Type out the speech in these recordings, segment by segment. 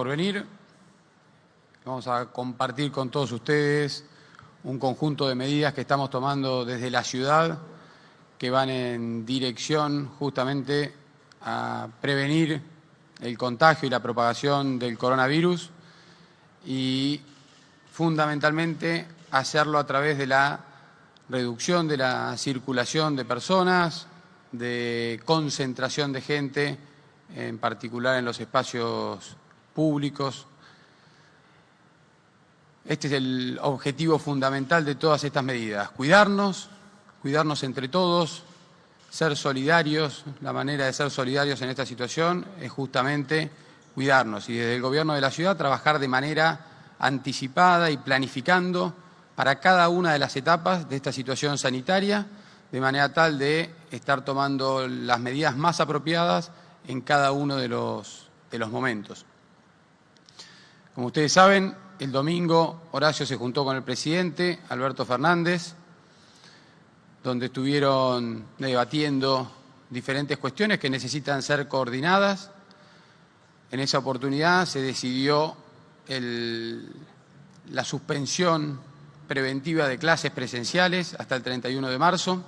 por venir. Vamos a compartir con todos ustedes un conjunto de medidas que estamos tomando desde la ciudad que van en dirección justamente a prevenir el contagio y la propagación del coronavirus y fundamentalmente hacerlo a través de la reducción de la circulación de personas, de concentración de gente, en particular en los espacios públicos. Este es el objetivo fundamental de todas estas medidas: cuidarnos entre todos, ser solidarios. La manera de ser solidarios en esta situación es justamente cuidarnos y desde el Gobierno de la Ciudad trabajar de manera anticipada y planificando para cada una de las etapas de esta situación sanitaria, de manera tal de estar tomando las medidas más apropiadas en cada uno de los momentos. Como ustedes saben, el domingo Horacio se juntó con el presidente Alberto Fernández, donde estuvieron debatiendo diferentes cuestiones que necesitan ser coordinadas. En esa oportunidad se decidió la suspensión preventiva de clases presenciales hasta el 31 de marzo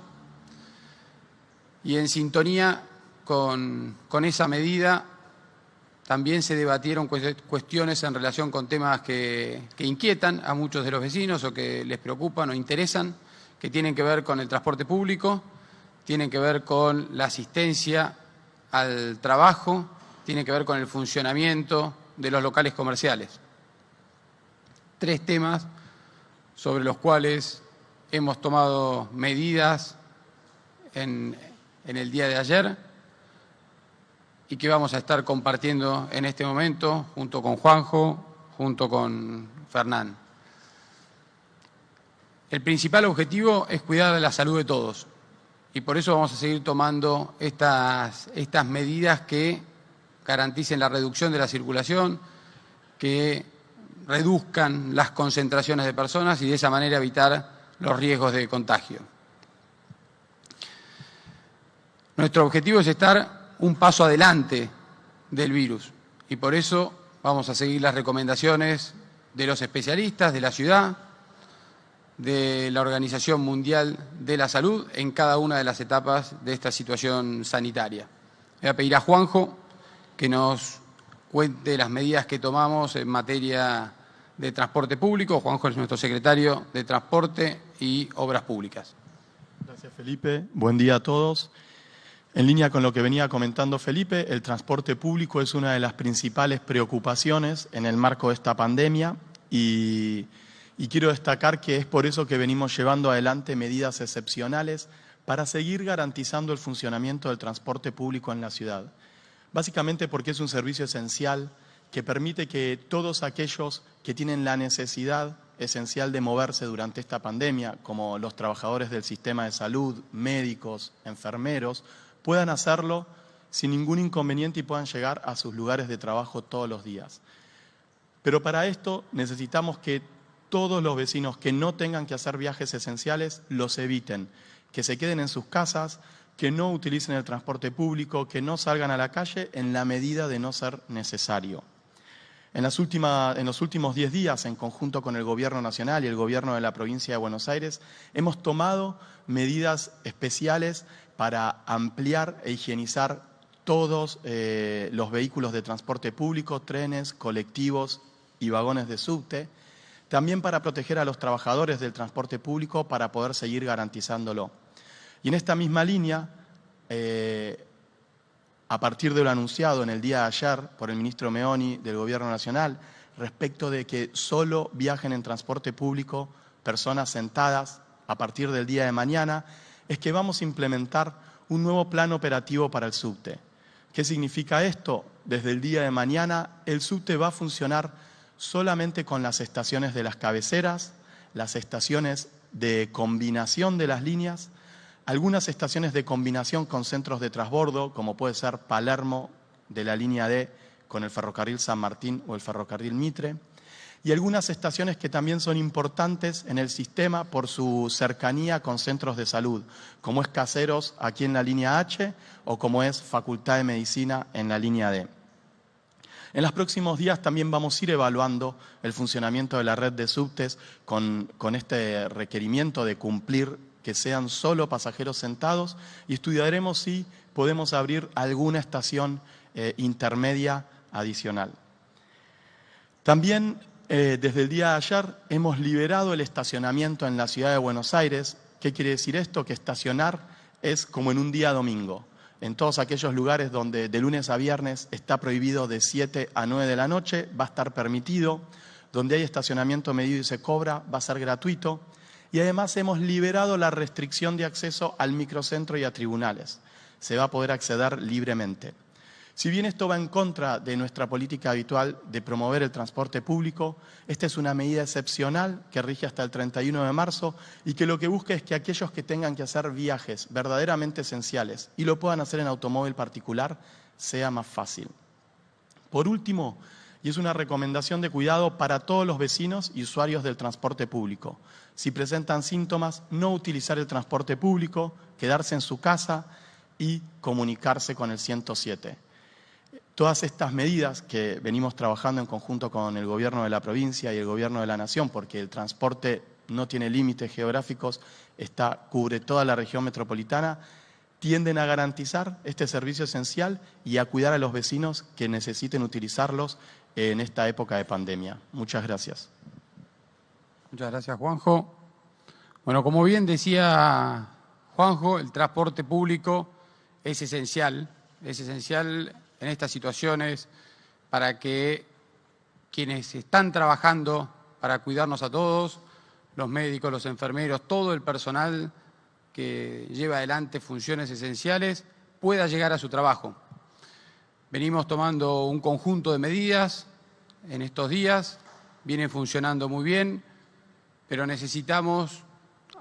y en sintonía con esa medida también se debatieron cuestiones en relación con temas que inquietan a muchos de los vecinos o que les preocupan o interesan, que tienen que ver con el transporte público, tienen que ver con la asistencia al trabajo, tienen que ver con el funcionamiento de los locales comerciales. 3 temas sobre los cuales hemos tomado medidas en el día de ayer y que vamos a estar compartiendo en este momento junto con Juanjo, junto con Fernán. El principal objetivo es cuidar de la salud de todos y por eso vamos a seguir tomando estas medidas que garanticen la reducción de la circulación, que reduzcan las concentraciones de personas y de esa manera evitar los riesgos de contagio. Nuestro objetivo es estar un paso adelante del virus y por eso vamos a seguir las recomendaciones de los especialistas, de la ciudad, de la Organización Mundial de la Salud en cada una de las etapas de esta situación sanitaria. Voy a pedir a Juanjo que nos cuente las medidas que tomamos en materia de transporte público. Juanjo es nuestro secretario de Transporte y Obras Públicas. Gracias, Felipe. Buen día a todos. En línea con lo que venía comentando Felipe, el transporte público es una de las principales preocupaciones en el marco de esta pandemia y quiero destacar que es por eso que venimos llevando adelante medidas excepcionales para seguir garantizando el funcionamiento del transporte público en la ciudad. Básicamente porque es un servicio esencial que permite que todos aquellos que tienen la necesidad esencial de moverse durante esta pandemia, como los trabajadores del sistema de salud, médicos, enfermeros, puedan hacerlo sin ningún inconveniente y puedan llegar a sus lugares de trabajo todos los días. Pero para esto necesitamos que todos los vecinos que no tengan que hacer viajes esenciales los eviten, que se queden en sus casas, que no utilicen el transporte público, que no salgan a la calle en la medida de no ser necesario. En los últimos 10 días, en conjunto con el Gobierno Nacional y el Gobierno de la Provincia de Buenos Aires, hemos tomado medidas especiales para ampliar e higienizar todos los vehículos de transporte público, trenes, colectivos y vagones de subte, también para proteger a los trabajadores del transporte público para poder seguir garantizándolo. Y en esta misma línea, a partir de lo anunciado en el día de ayer por el ministro Meoni del Gobierno Nacional, respecto de que solo viajen en transporte público personas sentadas a partir del día de mañana, es que vamos a implementar un nuevo plan operativo para el subte. ¿Qué significa esto? Desde el día de mañana el subte va a funcionar solamente con las estaciones de las cabeceras, las estaciones de combinación de las líneas, algunas estaciones de combinación con centros de transbordo, como puede ser Palermo de la línea D con el ferrocarril San Martín o el ferrocarril Mitre, y algunas estaciones que también son importantes en el sistema por su cercanía con centros de salud, como es Caseros aquí en la línea H o como es Facultad de Medicina en la línea D. En los próximos días también vamos a ir evaluando el funcionamiento de la red de subtes con este requerimiento de cumplir que sean solo pasajeros sentados y estudiaremos si podemos abrir alguna estación intermedia adicional. También desde el día de ayer hemos liberado el estacionamiento en la ciudad de Buenos Aires. ¿Qué quiere decir esto? Que estacionar es como en un día domingo. En todos aquellos lugares donde de lunes a viernes está prohibido de 7 a 9 de la noche, va a estar permitido. Donde hay estacionamiento medido y se cobra, va a ser gratuito. Y además hemos liberado la restricción de acceso al microcentro y a tribunales. Se va a poder acceder libremente. Si bien esto va en contra de nuestra política habitual de promover el transporte público, esta es una medida excepcional que rige hasta el 31 de marzo y que lo que busca es que aquellos que tengan que hacer viajes verdaderamente esenciales y lo puedan hacer en automóvil particular, sea más fácil. Por último, y es una recomendación de cuidado para todos los vecinos y usuarios del transporte público. Si presentan síntomas, no utilizar el transporte público, quedarse en su casa y comunicarse con el 107. Todas estas medidas que venimos trabajando en conjunto con el Gobierno de la provincia y el Gobierno de la Nación, porque el transporte no tiene límites geográficos, cubre toda la región metropolitana, tienden a garantizar este servicio esencial y a cuidar a los vecinos que necesiten utilizarlos en esta época de pandemia. Muchas gracias. Muchas gracias, Juanjo. Bueno, como bien decía Juanjo, el transporte público es esencial en estas situaciones para que quienes están trabajando para cuidarnos a todos, los médicos, los enfermeros, todo el personal que lleva adelante funciones esenciales, pueda llegar a su trabajo. Venimos tomando un conjunto de medidas en estos días, vienen funcionando muy bien, pero necesitamos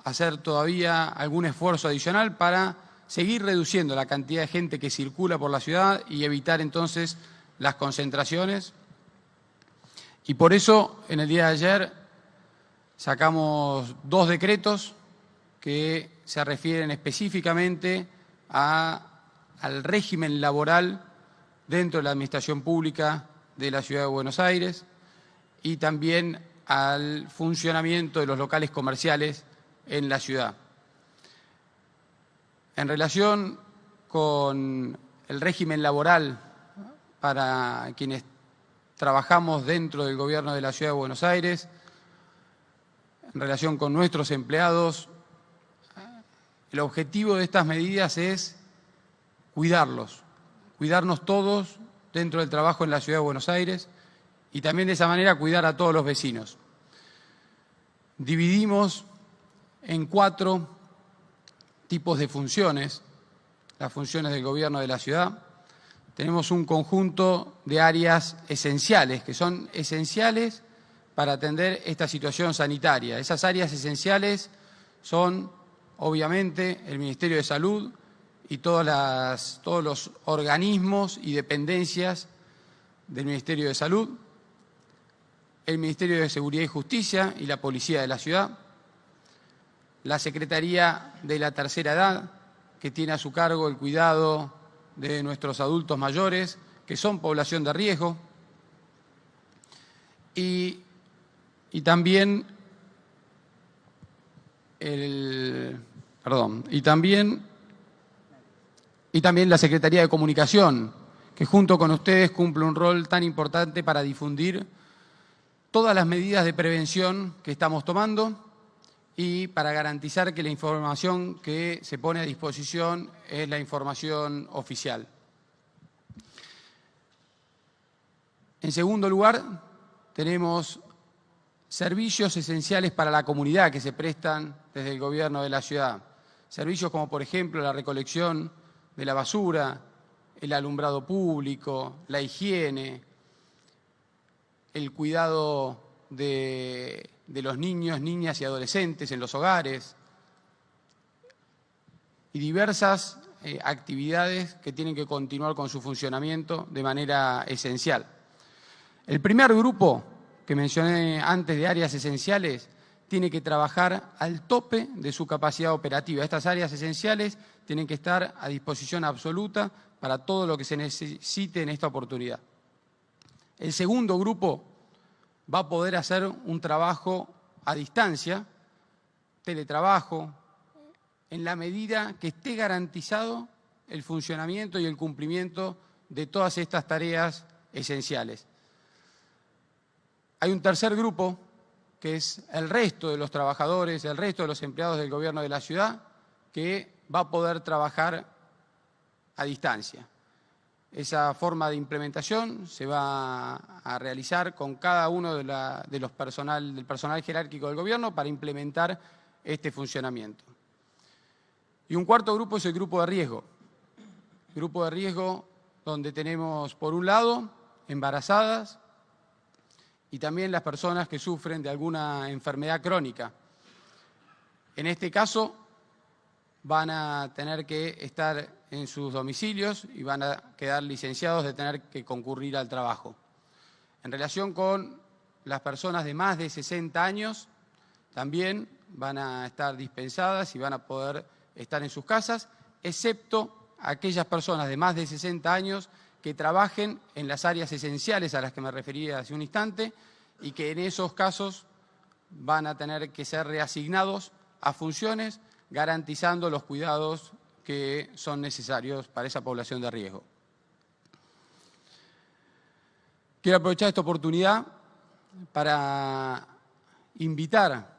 hacer todavía algún esfuerzo adicional para seguir reduciendo la cantidad de gente que circula por la ciudad y evitar entonces las concentraciones. Y por eso, en el día de ayer, sacamos 2 decretos que se refieren específicamente al régimen laboral dentro de la administración pública de la Ciudad de Buenos Aires y también al funcionamiento de los locales comerciales en la ciudad. En relación con el régimen laboral para quienes trabajamos dentro del Gobierno de la Ciudad de Buenos Aires, en relación con nuestros empleados, el objetivo de estas medidas es cuidarnos todos dentro del trabajo en la Ciudad de Buenos Aires y también de esa manera cuidar a todos los vecinos. Dividimos en 4 tipos de funciones, las funciones del gobierno de la ciudad. Tenemos un conjunto de áreas esenciales, que son esenciales para atender esta situación sanitaria. Esas áreas esenciales son, obviamente, el Ministerio de Salud y todos los organismos y dependencias del Ministerio de Salud, el Ministerio de Seguridad y Justicia y la Policía de la Ciudad, la Secretaría de la Tercera Edad, que tiene a su cargo el cuidado de nuestros adultos mayores, que son población de riesgo, y también la Secretaría de Comunicación, que junto con ustedes cumple un rol tan importante para difundir todas las medidas de prevención que estamos tomando y para garantizar que la información que se pone a disposición es la información oficial. En segundo lugar, tenemos servicios esenciales para la comunidad que se prestan desde el Gobierno de la ciudad. Servicios como, por ejemplo, la recolección de la basura, el alumbrado público, la higiene, el cuidado de los niños, niñas y adolescentes en los hogares y diversas actividades que tienen que continuar con su funcionamiento de manera esencial. El primer grupo que mencioné antes de áreas esenciales tiene que trabajar al tope de su capacidad operativa. Estas áreas esenciales tienen que estar a disposición absoluta para todo lo que se necesite en esta oportunidad. El segundo grupo va a poder hacer un trabajo a distancia, teletrabajo, en la medida que esté garantizado el funcionamiento y el cumplimiento de todas estas tareas esenciales. Hay un tercer grupo, que es el resto de los trabajadores, el resto de los empleados del gobierno de la ciudad, que va a poder trabajar a distancia. Esa forma de implementación se va a realizar con cada uno del personal jerárquico del gobierno para implementar este funcionamiento. Y un cuarto grupo es el grupo de riesgo. Grupo de riesgo donde tenemos, por un lado, embarazadas y también las personas que sufren de alguna enfermedad crónica. En este caso, van a tener que estar en sus domicilios y van a quedar licenciados de tener que concurrir al trabajo. En relación con las personas de más de 60 años, también van a estar dispensadas y van a poder estar en sus casas, excepto aquellas personas de más de 60 años que trabajen en las áreas esenciales a las que me refería hace un instante y que en esos casos van a tener que ser reasignados a funciones garantizando los cuidados que son necesarios para esa población de riesgo. Quiero aprovechar esta oportunidad para invitar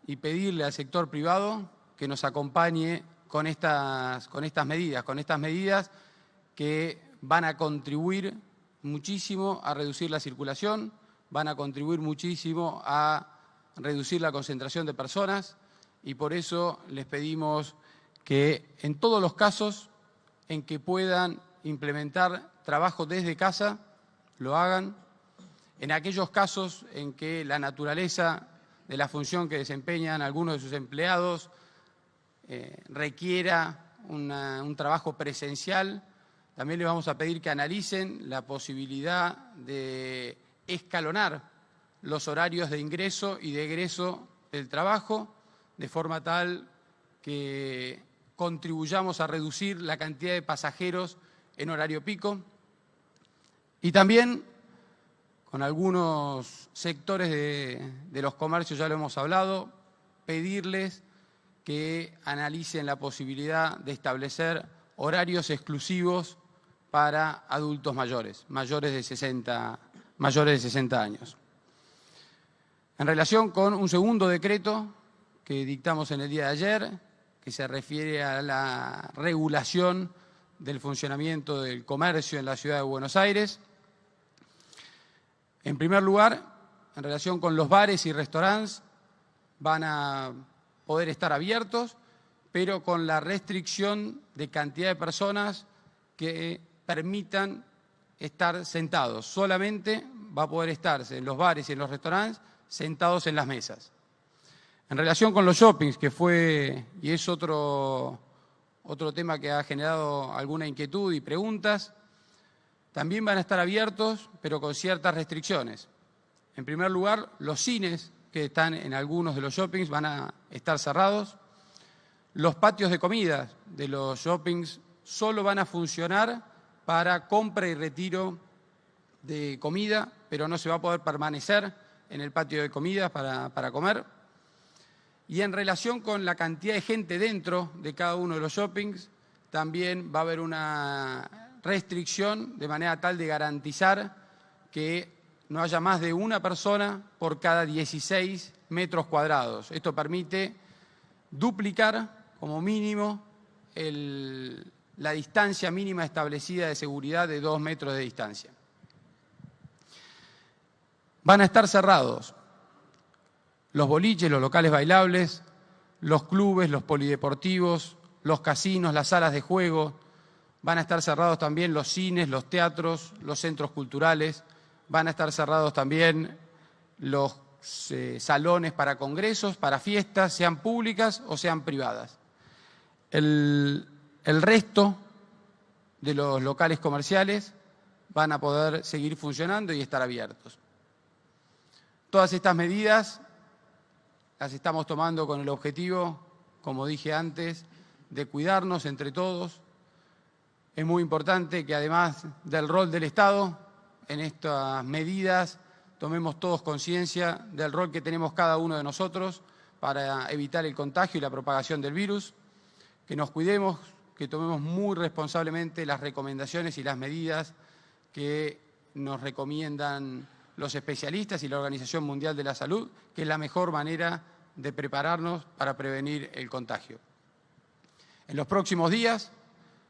y pedirle al sector privado que nos acompañe con estas medidas que van a contribuir muchísimo a reducir la circulación, van a contribuir muchísimo a reducir la concentración de personas y por eso les pedimos que en todos los casos en que puedan implementar trabajo desde casa, lo hagan. En aquellos casos en que la naturaleza de la función que desempeñan algunos de sus empleados requiera un trabajo presencial, también les vamos a pedir que analicen la posibilidad de escalonar los horarios de ingreso y de egreso del trabajo, de forma tal que contribuyamos a reducir la cantidad de pasajeros en horario pico. Y también con algunos sectores de los comercios, ya lo hemos hablado, pedirles que analicen la posibilidad de establecer horarios exclusivos para adultos mayores de 60 años. En relación con un segundo decreto que dictamos en el día de ayer, que se refiere a la regulación del funcionamiento del comercio en la ciudad de Buenos Aires. En primer lugar, en relación con los bares y restaurantes, van a poder estar abiertos, pero con la restricción de cantidad de personas que permitan estar sentados. Solamente va a poder estarse en los bares y en los restaurantes sentados en las mesas. En relación con los shoppings, que fue y es otro tema que ha generado alguna inquietud y preguntas, también van a estar abiertos, pero con ciertas restricciones. En primer lugar, los cines que están en algunos de los shoppings van a estar cerrados. Los patios de comida de los shoppings solo van a funcionar para compra y retiro de comida, pero no se va a poder permanecer en el patio de comida para comer. Y en relación con la cantidad de gente dentro de cada uno de los shoppings, también va a haber una restricción de manera tal de garantizar que no haya más de una persona por cada 16 metros cuadrados. Esto permite duplicar como mínimo la distancia mínima establecida de seguridad de 2 metros de distancia. Van a estar cerrados los boliches, los locales bailables, los clubes, los polideportivos, los casinos, las salas de juego. Van a estar cerrados también los cines, los teatros, los centros culturales. Van a estar cerrados también los salones para congresos, para fiestas, sean públicas o sean privadas. El resto de los locales comerciales van a poder seguir funcionando y estar abiertos. Todas estas medidas las estamos tomando con el objetivo, como dije antes, de cuidarnos entre todos. Es muy importante que además del rol del Estado, en estas medidas tomemos todos conciencia del rol que tenemos cada uno de nosotros para evitar el contagio y la propagación del virus, que nos cuidemos, que tomemos muy responsablemente las recomendaciones y las medidas que nos recomiendan los especialistas y la Organización Mundial de la Salud, que es la mejor manera de prepararnos para prevenir el contagio. En los próximos días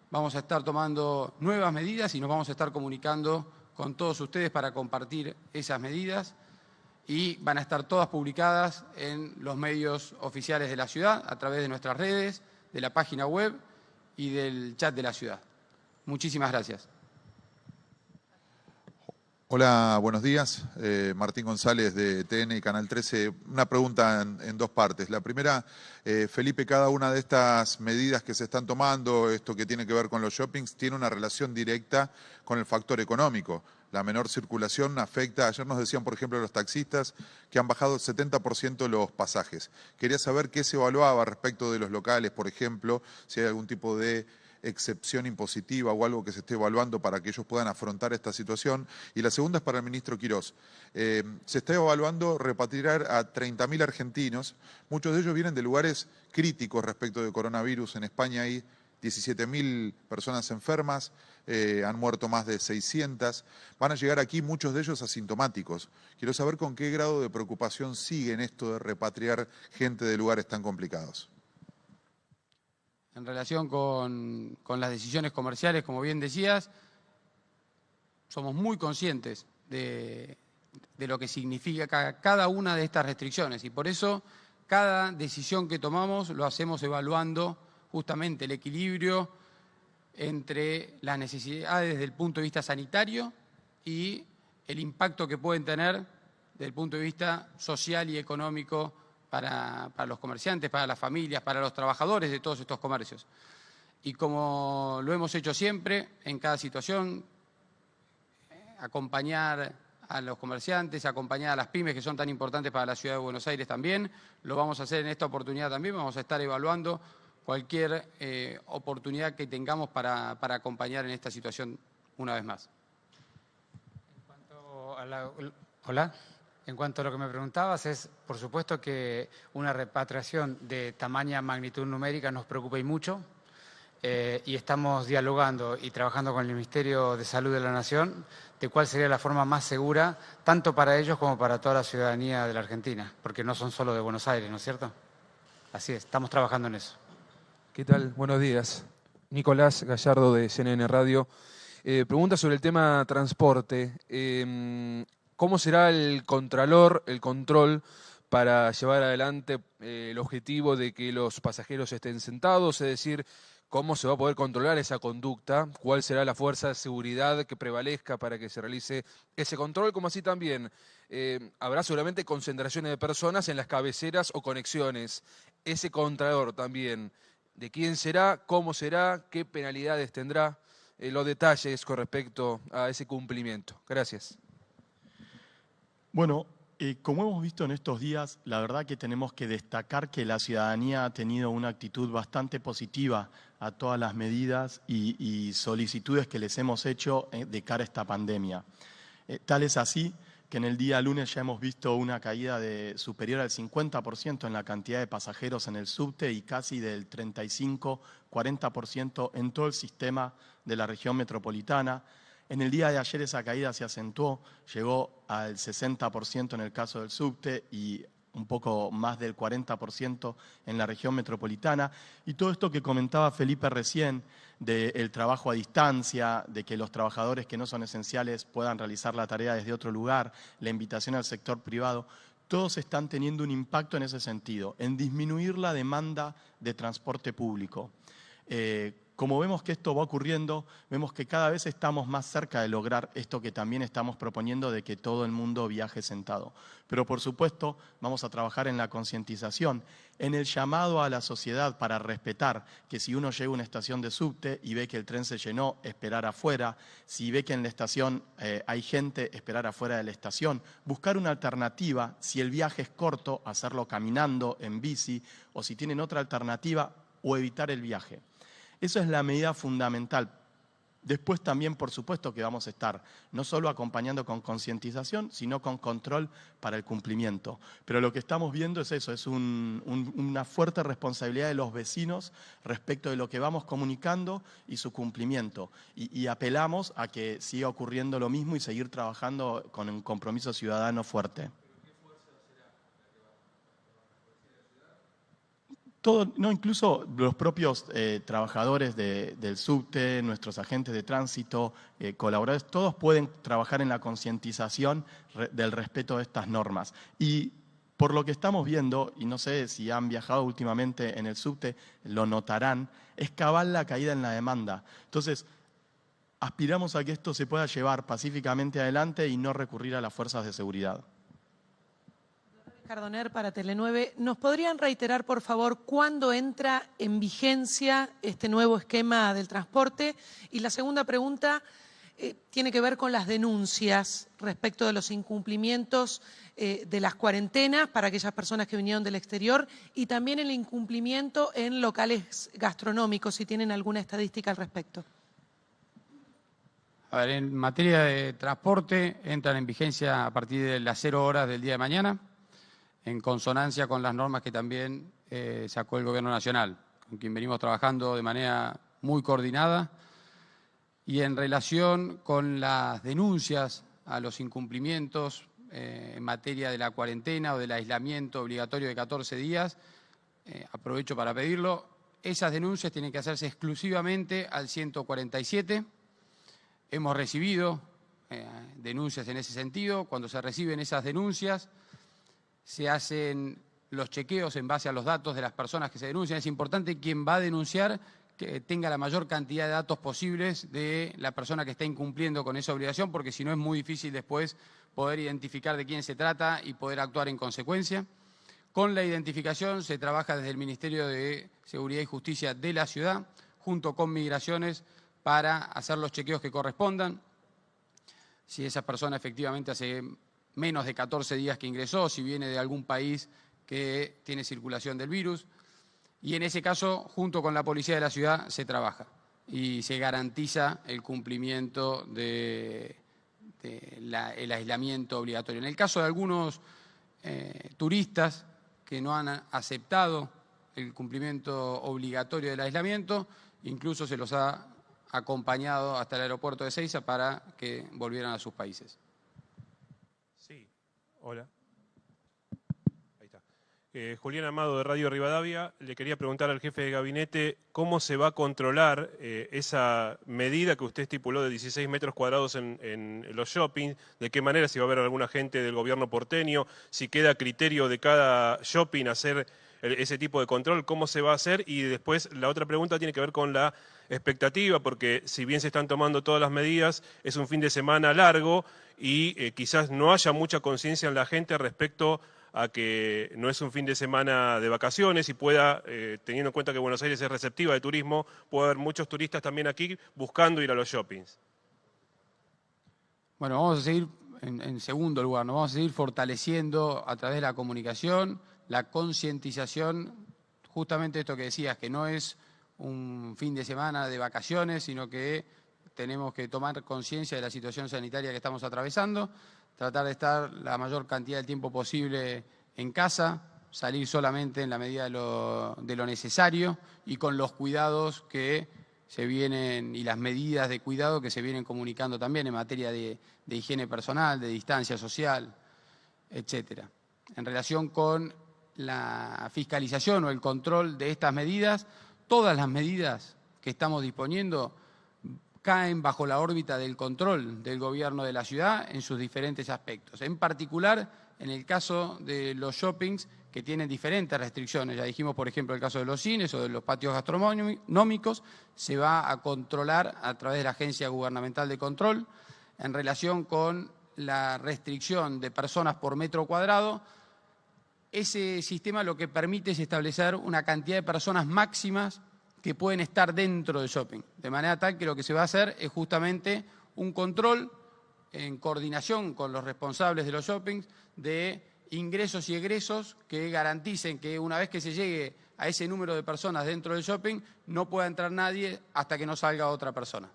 vamos a estar tomando nuevas medidas y nos vamos a estar comunicando con todos ustedes para compartir esas medidas y van a estar todas publicadas en los medios oficiales de la ciudad, a través de nuestras redes, de la página web y del chat de la ciudad. Muchísimas gracias. Hola, buenos días. Martín González de TN y Canal 13. Una pregunta en dos partes. La primera, Felipe, cada una de estas medidas que se están tomando, esto que tiene que ver con los shoppings, tiene una relación directa con el factor económico. La menor circulación afecta, ayer nos decían, por ejemplo, los taxistas que han bajado 70% los pasajes. Quería saber qué se evaluaba respecto de los locales, por ejemplo, si hay algún tipo de excepción impositiva o algo que se esté evaluando para que ellos puedan afrontar esta situación. Y la segunda es para el ministro Quirós. Se está evaluando repatriar a 30.000 argentinos. Muchos de ellos vienen de lugares críticos respecto de coronavirus. En España hay 17.000 personas enfermas, han muerto más de 600. Van a llegar aquí muchos de ellos asintomáticos. Quiero saber con qué grado de preocupación siguen esto de repatriar gente de lugares tan complicados. En relación con las decisiones comerciales, como bien decías, somos muy conscientes de lo que significa cada una de estas restricciones y por eso cada decisión que tomamos lo hacemos evaluando justamente el equilibrio entre las necesidades desde el punto de vista sanitario y el impacto que pueden tener desde el punto de vista social y económico para los comerciantes, para las familias, para los trabajadores de todos estos comercios. Y como lo hemos hecho siempre, en cada situación, acompañar a los comerciantes, acompañar a las pymes que son tan importantes para la Ciudad de Buenos Aires también, lo vamos a hacer en esta oportunidad también, vamos a estar evaluando cualquier oportunidad que tengamos para acompañar en esta situación una vez más. Hola. En cuanto a lo que me preguntabas, es por supuesto que una repatriación de tamaña magnitud numérica nos preocupa y mucho, y estamos dialogando y trabajando con el Ministerio de Salud de la Nación de cuál sería la forma más segura, tanto para ellos como para toda la ciudadanía de la Argentina, porque no son solo de Buenos Aires, ¿no es cierto? Así es, estamos trabajando en eso. ¿Qué tal? Buenos días. Nicolás Gallardo de CNN Radio. Pregunta sobre el tema transporte. ¿Cómo será el control para llevar adelante el objetivo de que los pasajeros estén sentados? Es decir, ¿cómo se va a poder controlar esa conducta? ¿Cuál será la fuerza de seguridad que prevalezca para que se realice ese control? Como así también habrá seguramente concentraciones de personas en las cabeceras o conexiones. Ese controlador también, ¿de quién será? ¿Cómo será? ¿Qué penalidades tendrá? Los detalles con respecto a ese cumplimiento. Gracias. Bueno, como hemos visto en estos días, la verdad que tenemos que destacar que la ciudadanía ha tenido una actitud bastante positiva a todas las medidas y solicitudes que les hemos hecho de cara a esta pandemia. Tal es así que en el día lunes ya hemos visto una caída superior al 50% en la cantidad de pasajeros en el subte y casi del 35-40% en todo el sistema de la región metropolitana. En el día de ayer esa caída se acentuó, llegó al 60% en el caso del subte y un poco más del 40% en la región metropolitana. Y todo esto que comentaba Felipe recién, del trabajo a distancia, de que los trabajadores que no son esenciales puedan realizar la tarea desde otro lugar, la invitación al sector privado, todos están teniendo un impacto en ese sentido, en disminuir la demanda de transporte público. Como vemos que esto va ocurriendo, vemos que cada vez estamos más cerca de lograr esto que también estamos proponiendo de que todo el mundo viaje sentado. Pero por supuesto vamos a trabajar en la concientización, en el llamado a la sociedad para respetar que si uno llega a una estación de subte y ve que el tren se llenó, esperar afuera, si ve que en la estación hay gente, esperar afuera de la estación, buscar una alternativa, si el viaje es corto, hacerlo caminando, en bici, o si tienen otra alternativa, o evitar el viaje. Eso es la medida fundamental. Después también, por supuesto, que vamos a estar no solo acompañando con concientización, sino con control para el cumplimiento. Pero lo que estamos viendo es eso, es una fuerte responsabilidad de los vecinos respecto de lo que vamos comunicando y su cumplimiento. Y apelamos a que siga ocurriendo lo mismo y seguir trabajando con un compromiso ciudadano fuerte. Todo, no, incluso los propios trabajadores del subte, nuestros agentes de tránsito, colaboradores, todos pueden trabajar en la concientización del respeto de estas normas. Y por lo que estamos viendo, y no sé si han viajado últimamente en el subte, lo notarán, es cabal la caída en la demanda. Entonces, aspiramos a que esto se pueda llevar pacíficamente adelante y no recurrir a las fuerzas de seguridad. Cardoner para Tele9. ¿Nos podrían reiterar, por favor, cuándo entra en vigencia este nuevo esquema del transporte? Y la segunda pregunta tiene que ver con las denuncias respecto de los incumplimientos de las cuarentenas para aquellas personas que vinieron del exterior y también el incumplimiento en locales gastronómicos, si tienen alguna estadística al respecto. A ver, en materia de transporte, entran en vigencia a partir de las 0 horas del día de mañana, en consonancia con las normas que también sacó el Gobierno Nacional, con quien venimos trabajando de manera muy coordinada. Y en relación con las denuncias a los incumplimientos en materia de la cuarentena o del aislamiento obligatorio de 14 días, aprovecho para pedirlo, esas denuncias tienen que hacerse exclusivamente al 147. Hemos recibido denuncias en ese sentido. Cuando se reciben esas denuncias, se hacen los chequeos en base a los datos de las personas que se denuncian. Es importante quien va a denunciar que tenga la mayor cantidad de datos posibles de la persona que está incumpliendo con esa obligación, porque si no es muy difícil después poder identificar de quién se trata y poder actuar en consecuencia. Con la identificación se trabaja desde el Ministerio de Seguridad y Justicia de la ciudad, junto con Migraciones, para hacer los chequeos que correspondan. Si esa persona efectivamente hace menos de 14 días que ingresó, si viene de algún país que tiene circulación del virus. Y en ese caso, junto con la policía de la ciudad, se trabaja y se garantiza el cumplimiento del aislamiento obligatorio. En el caso de algunos turistas que no han aceptado el cumplimiento obligatorio del aislamiento, incluso se los ha acompañado hasta el aeropuerto de Ezeiza para que volvieran a sus países. Sí, hola. Ahí está. Julián Amado de Radio Rivadavia, le quería preguntar al jefe de gabinete cómo se va a controlar esa medida que usted estipuló de 16 metros cuadrados en los shoppings, de qué manera, si va a haber algún agente del gobierno porteño, si queda a criterio de cada shopping hacer ese tipo de control, cómo se va a hacer. Y después la otra pregunta tiene que ver con la expectativa, porque si bien se están tomando todas las medidas, es un fin de semana largo y quizás no haya mucha conciencia en la gente respecto a que no es un fin de semana de vacaciones y pueda, teniendo en cuenta que Buenos Aires es receptiva de turismo, puede haber muchos turistas también aquí buscando ir a los shoppings. Bueno, vamos a seguir en segundo lugar, nos vamos a seguir fortaleciendo a través de la comunicación, la concientización, justamente esto que decías, que no es un fin de semana de vacaciones, sino que tenemos que tomar conciencia de la situación sanitaria que estamos atravesando, tratar de estar la mayor cantidad de tiempo posible en casa, salir solamente en la medida de lo necesario y con los cuidados que se vienen y las medidas de cuidado que se vienen comunicando también en materia de higiene personal, de distancia social, etcétera. En relación con la fiscalización o el control de estas medidas, todas las medidas que estamos disponiendo caen bajo la órbita del control del gobierno de la ciudad en sus diferentes aspectos. En particular, en el caso de los shoppings, que tienen diferentes restricciones. Ya dijimos, por ejemplo, el caso de los cines o de los patios gastronómicos, se va a controlar a través de la Agencia Gubernamental de Control. En relación con la restricción de personas por metro cuadrado, ese sistema lo que permite es establecer una cantidad de personas máximas que pueden estar dentro del shopping, de manera tal que lo que se va a hacer es justamente un control en coordinación con los responsables de los shoppings de ingresos y egresos que garanticen que una vez que se llegue a ese número de personas dentro del shopping no pueda entrar nadie hasta que no salga otra persona.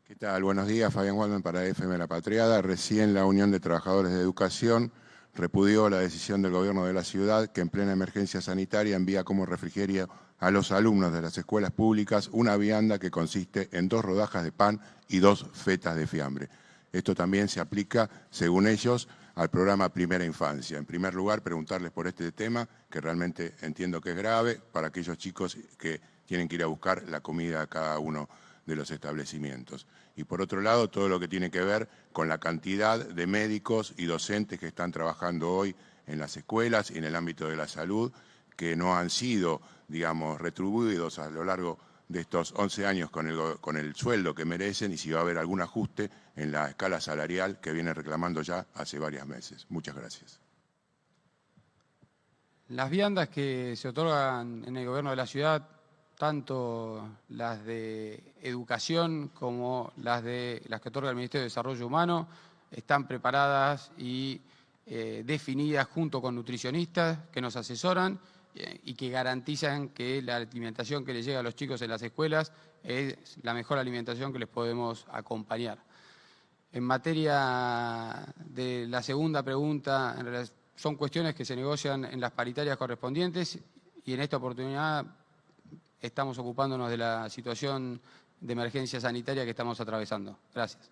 ¿Qué tal? Buenos días, Fabián Waldman para FM La Patriada. Recién la Unión de Trabajadores de Educación repudió la decisión del gobierno de la ciudad que en plena emergencia sanitaria envía como refrigerio a los alumnos de las escuelas públicas una vianda que consiste en 2 rodajas de pan y 2 fetas de fiambre. Esto también se aplica, según ellos, al programa Primera Infancia. En primer lugar, preguntarles por este tema, que realmente entiendo que es grave, para aquellos chicos que tienen que ir a buscar la comida a cada uno de los establecimientos. Y por otro lado, todo lo que tiene que ver con la cantidad de médicos y docentes que están trabajando hoy en las escuelas y en el ámbito de la salud, que no han sido, digamos, retribuidos a lo largo de estos 11 años con el sueldo que merecen, y si va a haber algún ajuste en la escala salarial que viene reclamando ya hace varios meses. Muchas gracias. Las viandas que se otorgan en el gobierno de la ciudad, tanto las de educación como las que otorga el Ministerio de Desarrollo Humano, están preparadas y definidas junto con nutricionistas que nos asesoran y que garantizan que la alimentación que les llega a los chicos en las escuelas es la mejor alimentación que les podemos acompañar. En materia de la segunda pregunta, son cuestiones que se negocian en las paritarias correspondientes y en esta oportunidad estamos ocupándonos de la situación de emergencia sanitaria que estamos atravesando. Gracias.